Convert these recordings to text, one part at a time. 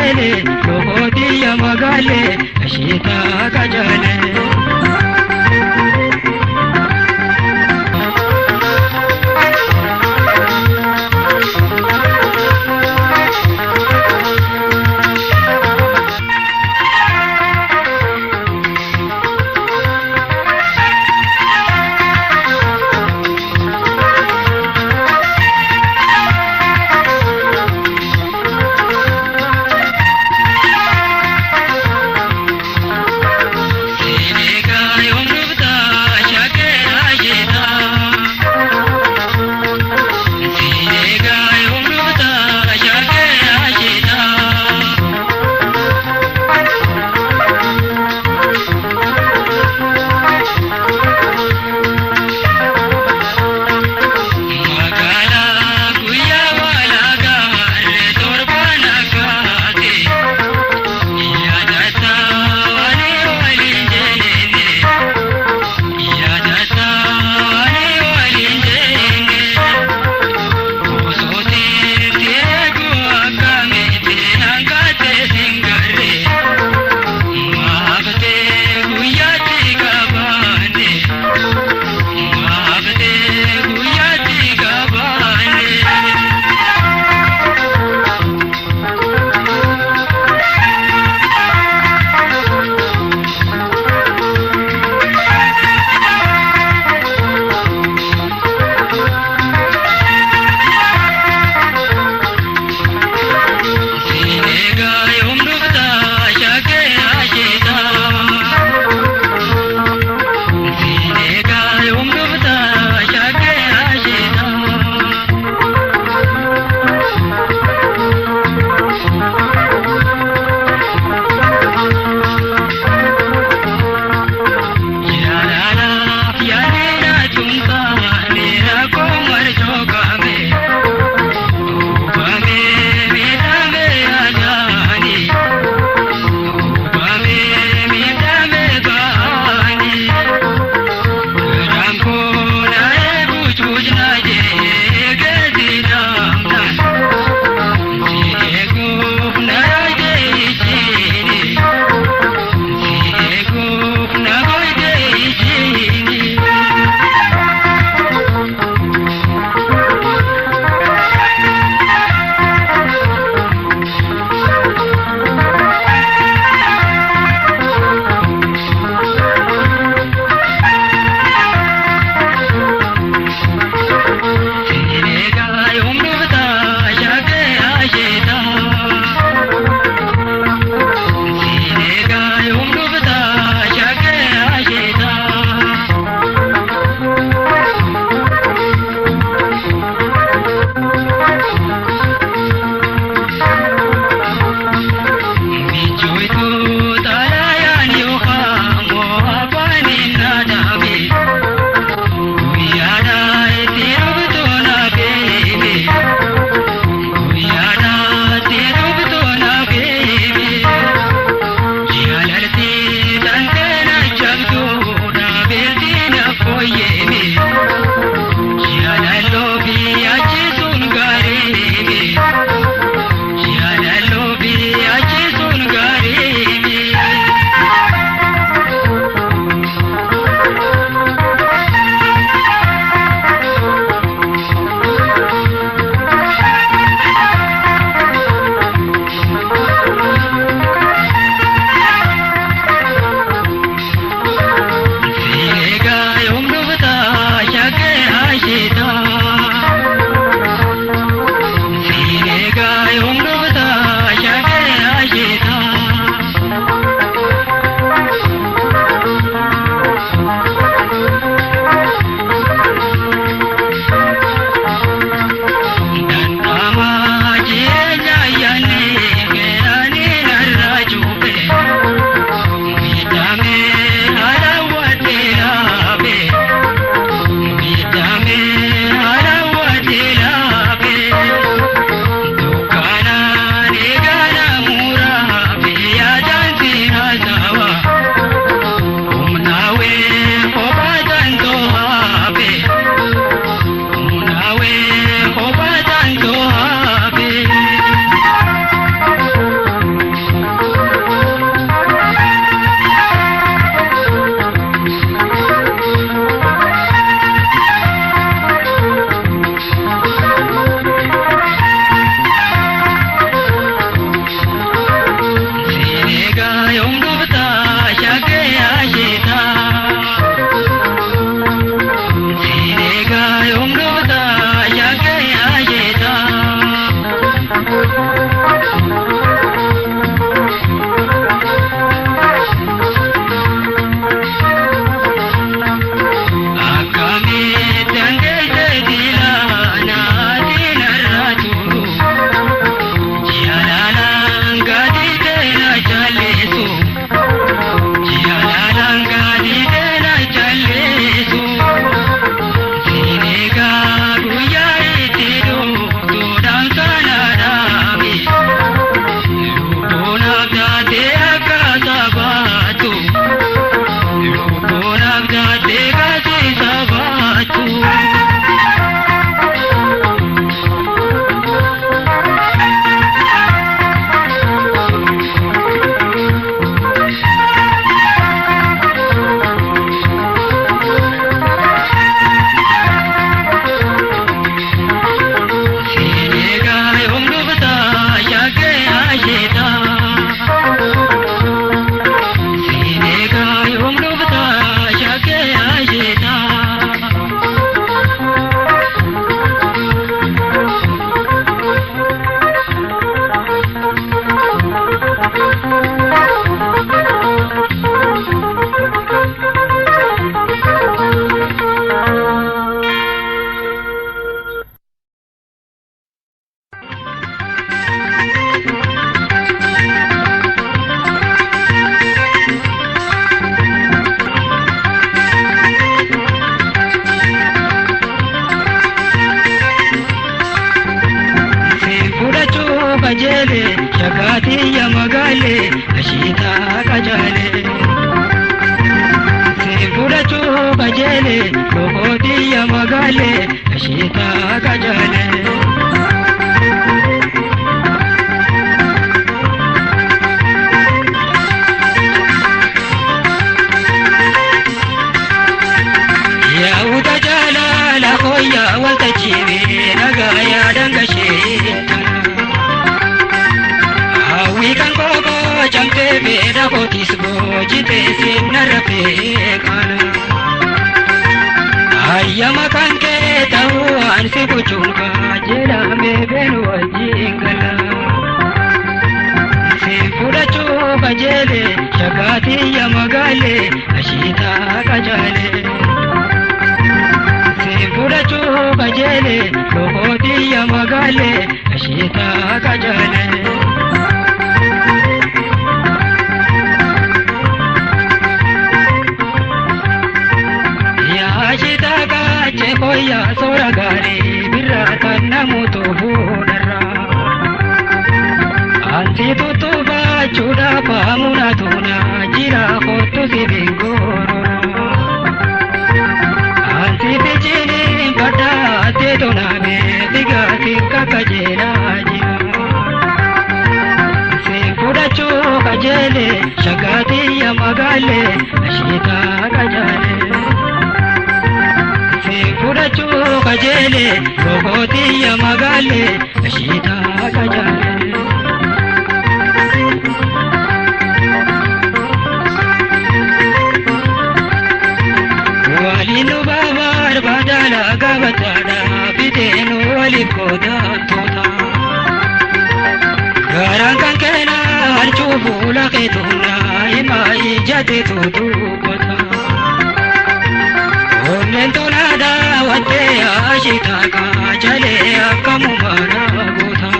kajeele lokootiyya magaale asheetaa kajaale. kajele shakati ya magale ashita kajale Sefurachu kajele lokoti ya magale ashita kajale Ya utajala la koya waltajibi nagaya dangashita Hawikan koko jamte beda kotisbo jite sinarape kana Ayyama kanke tahuan se kuchunka jela me benu wajingala Sefurachu kajele shakati ya magale ashita kajale Sefurachu kajele lokoti ya magale ashita kajale Ashita kache koya soragare birata namuto budara Anti tutuba chuda pamuna tuna jira kotu sibingoro Anti pichini pada te tuna me diga sikka kajela jira Sefurachu kajele shakati ya magale ashita kajale Sefurachu kajele lokoti ya magale ashita kajale Walinu babar badala gabatada bitenu walikoda tota Garang kankena halchufu laketuna ima ijate tutupata Onentonada wate ashita kajale akamumara gota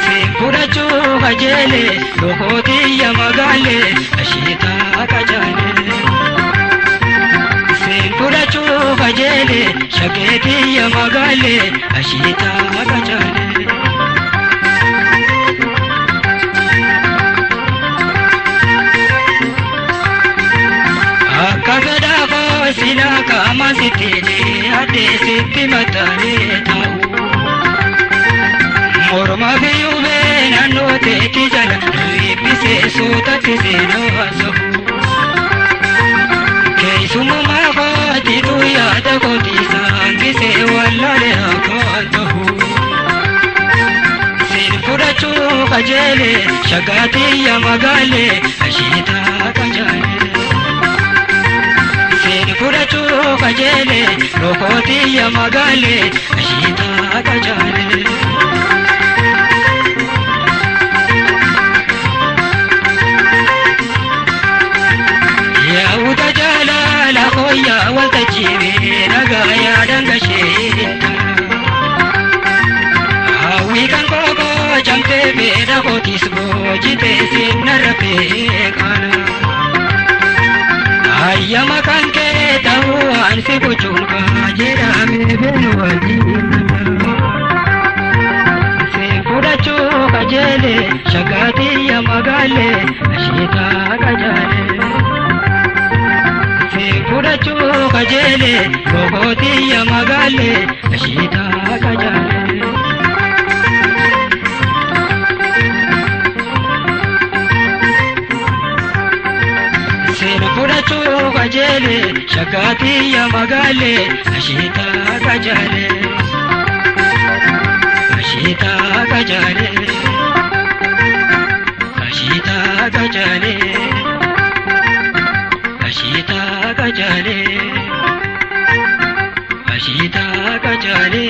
Sefurachu kajele lokoti ya magale ashita kajale Sefurachu kajele shaketi ya magale ashita kajale Akagada ko sila kama sitini ade siti matane tau Morma biyube nano te kijala ripise suta tisino aso Keisumu mako titu yada ko tisangi se walale akantahu Sefurachu kajele shakati ya magale ashita kajale Sefurachu kajele lokoti ya magale ashita kajale Ya utajala la koya waltajibi nagaya dangashita Hawikan koko jamte beda kotisbo jite sinarape kana Ayyama kanke tahuan se kuchunka jera me benu wajingala Sefurachu kajele shakati ya magale ashita kajale Sefurachu kajele lokoti ya magale ashita kajale Sefurachu kajele shakati ya magale ashita kajale ashita kajale ashita kajale ashita kajale ashita kajale